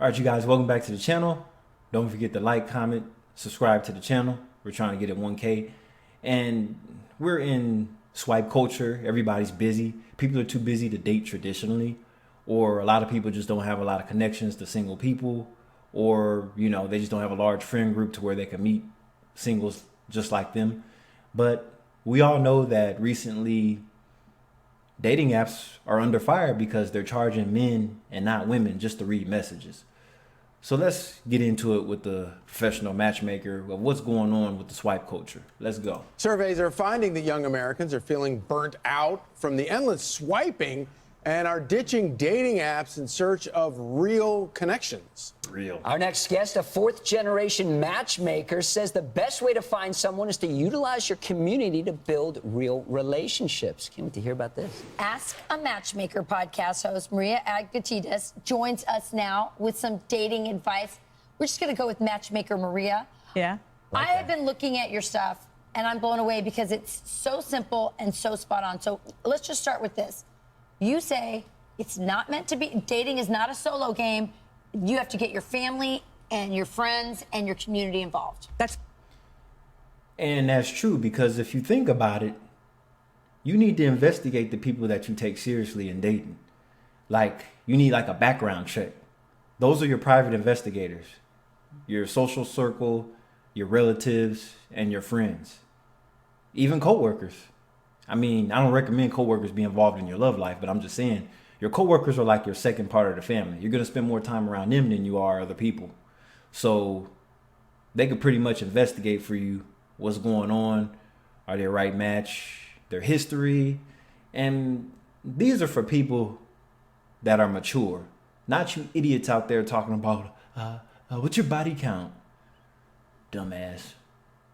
All right, you guys, welcome back to the channel. Don't forget to like, comment, subscribe to the channel. We're trying to get it 1K. And we're in swipe culture. Everybody's busy. People are too busy to date traditionally, or a lot of people just don't have a lot of connections to single people, or, you know, they just don't have a large friend group to where they can meet singles just like them. But we all know that recently dating apps are under fire because they're charging men and not women just to read messages. So let's get into it with the professional matchmaker of what's going on with the swipe culture. Let's go. Surveys are finding that young Americans are feeling burnt out from the endless swiping and are ditching dating apps in search of real connections. Real. Our next guest, a fourth-generation matchmaker, says the best way to find someone is to utilize your community to build real relationships. Can't wait to hear about this. Ask a Matchmaker podcast host, Maria Agatides, joins us now with some dating advice. We're just going to go with Matchmaker Maria. Yeah. I have been looking at your stuff, and I'm blown away because it's so simple and so spot on. So let's just start with this. You say it's not meant to be, dating is not a solo game. You have to get your family and your friends and your community involved. And that's true, because if you think about it, you need to investigate the people that you take seriously in dating. Like, you need like a background check. Those are your private investigators, your social circle, your relatives, and your friends, even coworkers. I mean, I don't recommend coworkers be involved in your love life, but I'm just saying your coworkers are like your second part of the family. You're going to spend more time around them than you are other people. So they could pretty much investigate for you what's going on. Are they a right match? Their history. And these are for people that are mature, not you idiots out there talking about, what's your body count? Dumbass.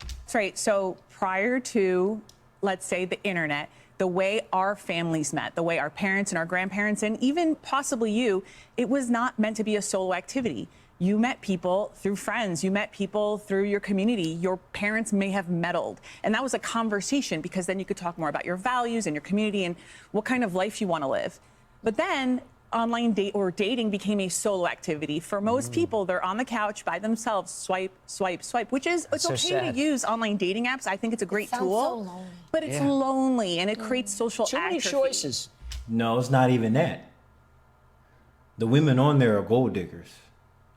That's right. So prior to, let's say, the internet, the way our families met, the way our parents and our grandparents, and even possibly you, it was not meant to be a solo activity. You met people through friends. You met people through your community. Your parents may have meddled. And that was a conversation, because then you could talk more about your values and your community and what kind of life you want to live. But then online dating became a solo activity. For most people, they're on the couch by themselves, swipe, swipe, swipe, which is, it's so okay sad. to use online dating apps. I think it's a great Sounds tool, so lonely. but it's lonely and it creates social Too many atrophy. choices. No, it's not even that. The women on there are gold diggers.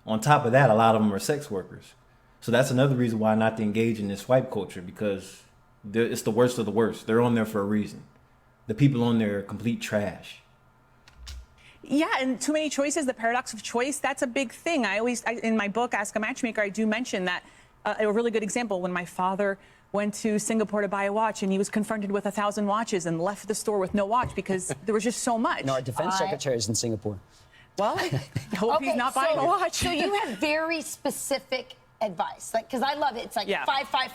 On top of that, a lot of them are sex workers. So that's another reason why not to engage in this swipe culture, because it's the worst of the worst. They're on there for a reason. The people on there are complete trash. Yeah, and too many choices, the paradox of choice, that's a big thing. In my book, Ask a Matchmaker, I do mention that a really good example, when my father went to Singapore to buy a watch and he was confronted with 1,000 watches and left the store with no watch because there was just so much. No, our defense secretary is in Singapore. Well, I hope he's not buying a watch. So you have very specific advice, like, because I love it. It's like 5-5-5.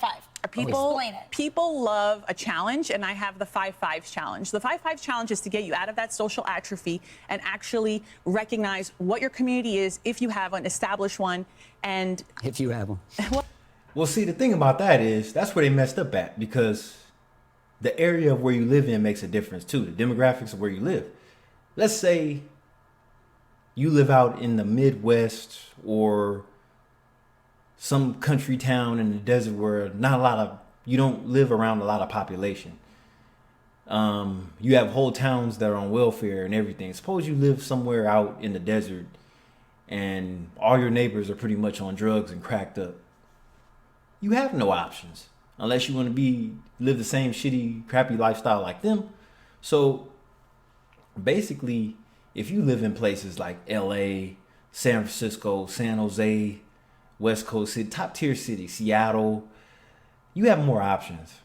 Explain it. People love a challenge, and I have the 5-5s challenge. The 5-5s challenge is to get you out of that social atrophy and actually recognize what your community is, if you have one, establish one, and If you have one. Well, see, the thing about that is that's where they messed up at, because the area of where you live in makes a difference too. The demographics of where you live. Let's say you live out in the Midwest or some country town in the desert where you don't live around a lot of population. You have whole towns that are on welfare and everything. Suppose you live somewhere out in the desert and all your neighbors are pretty much on drugs and cracked up. You have no options unless you want to live the same shitty, crappy lifestyle like them. So basically, if you live in places like LA, San Francisco, San Jose, West Coast city, top tier city, Seattle, you have more options.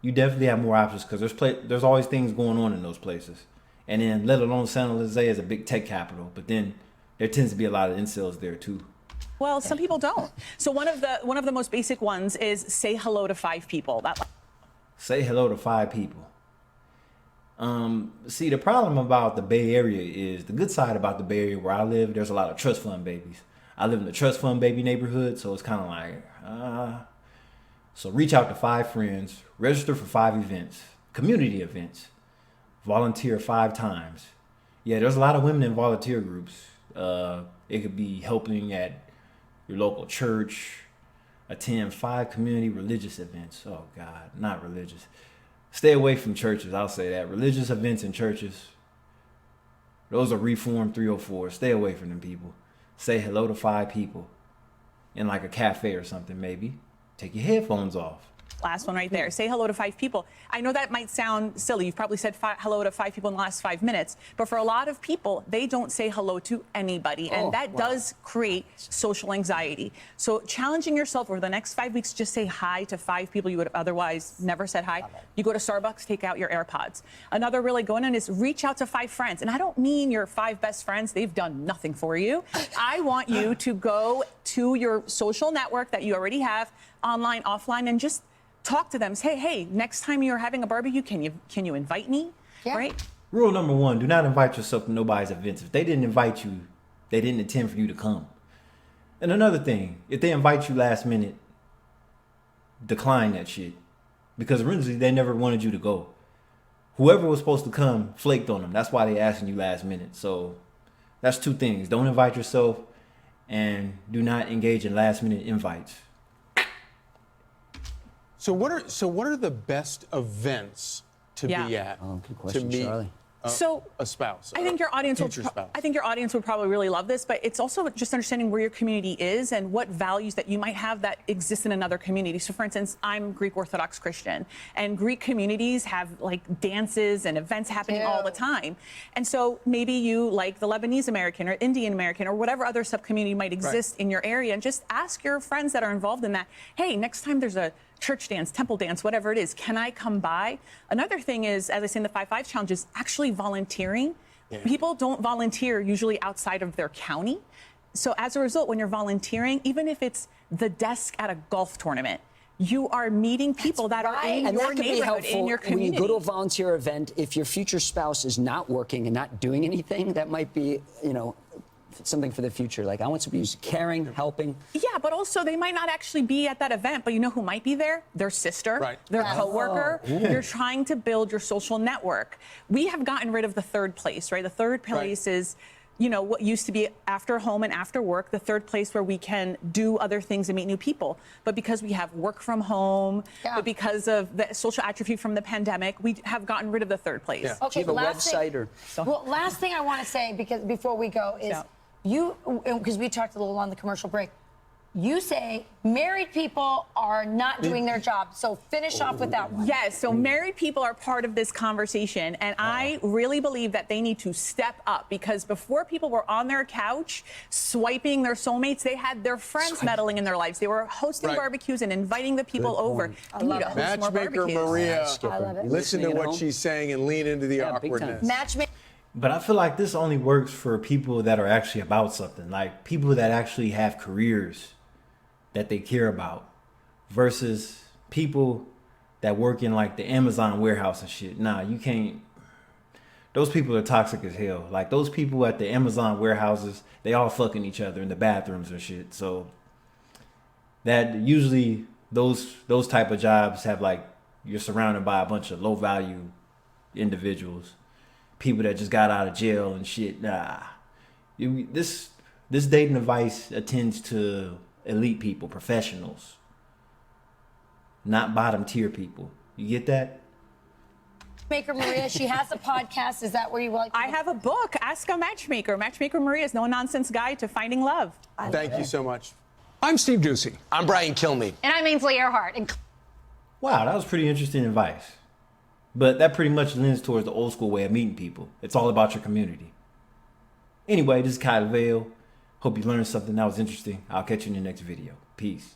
You definitely have more options, because there's always things going on in those places. And then, let alone San Jose is a big tech capital, but then there tends to be a lot of incels there too. well, some people don't. So one of the most basic ones is say hello to 5 people. Say hello to 5 people. See, the problem about the Bay Area is, the good side about the Bay Area where I live, there's a lot of trust fund babies. I live in the trust fund baby neighborhood, so it's kind of like, so reach out to 5 friends, register for 5 events, community events, volunteer 5 times. Yeah, there's a lot of women in volunteer groups. It could be helping at your local church, attend 5 community religious events. Oh God, not religious. Stay away from churches, I'll say that. Religious events in churches, those are Reform 304. Stay away from them people. Say hello to 5 people in like a cafe or something maybe. Take your headphones off. Last one right there. Say hello to 5 people. I know that might sound silly. You've probably said hello to 5 people in the last 5 minutes. But for a lot of people, they don't say hello to anybody. And that does create social anxiety. So challenging yourself over the next 5 weeks, just say hi to 5 people you would have otherwise never said hi. You go to Starbucks, take out your AirPods. Another really good one is reach out to 5 friends. And I don't mean your 5 best friends. They've done nothing for you. I want you to go to your social network that you already have, online, offline, and just talk to them. Say, hey, next time you're having a barbecue, can you invite me? Yeah. Right? Rule number 1, do not invite yourself to nobody's events. If they didn't invite you, they didn't intend for you to come. And another thing, if they invite you last minute, decline that shit. Because originally they never wanted you to go. Whoever was supposed to come flaked on them. That's why they asking you last minute. So that's 2 things. Don't invite yourself and do not engage in last minute invites. So what are the best events to be at? Oh, good question, to meet Charlie. a spouse? I think your audience future spouse. I think your audience would probably really love this, but it's also just understanding where your community is and what values that you might have that exist in another community. So for instance, I'm Greek Orthodox Christian, and Greek communities have like dances and events happening all the time. And so maybe you like the Lebanese American or Indian American or whatever other sub-community might exist in your area, and just ask your friends that are involved in that, hey, next time there's a church dance, temple dance, whatever it is, can I come by? Another thing is, as I say in the 5-5 challenge, is actually volunteering. People don't volunteer usually outside of their county. So as a result, when you're volunteering, even if it's the desk at a golf tournament, you are meeting people that are in And your that can be neighborhood, helpful in your when community. you go to a volunteer event. If your future spouse is not working and not doing anything, that might be, something for the future. Like, I want somebody who's caring, helping. Yeah, but also they might not actually be at that event, but you know who might be there? Their sister, their coworker. You're trying to build your social network. We have gotten rid of the 3rd place, right? The 3rd place is, what used to be after home and after work, the 3rd place where we can do other things and meet new people. But because we have work from home, but because of the social atrophy from the pandemic, we have gotten rid of the 3rd place. Do Okay, you have a last website thing, well, last thing I want to say, because before we go, is because we talked a little on the commercial break, you say married people are not doing their job. So finish off with that one. Yes, so married people are part of this conversation, and I really believe that they need to step up, because before people were on their couch swiping their soulmates, they had their friends meddling in their lives. They were hosting barbecues and inviting the people over. I love it. Matchmaker Maria, I love it. listen to what she's saying and lean into the awkwardness. Matchmaker. But I feel like this only works for people that are actually about something, like people that actually have careers that they care about, versus people that work in like the Amazon warehouse and shit. Nah, you can't. Those people are toxic as hell. Like those people at the Amazon warehouses, they all fucking each other in the bathrooms and shit. So that usually those type of jobs have like, you're surrounded by a bunch of low value individuals, people that just got out of jail and shit. Nah, this dating advice attends to elite people, professionals, not bottom tier people. You get that? Matchmaker Maria, she has a podcast. Is that where you like? I have a book, Ask a Matchmaker. Matchmaker Maria's no-nonsense guide to finding love. Thank you so much. I'm Steve Ducey. I'm Brian Kilmeade. And I'm Ainsley Earhart. And Wow, that was pretty interesting advice. But that pretty much lends towards the old school way of meeting people. It's all about your community. Anyway, this is Kyle Vale. Hope you learned something that was interesting. I'll catch you in the next video. Peace.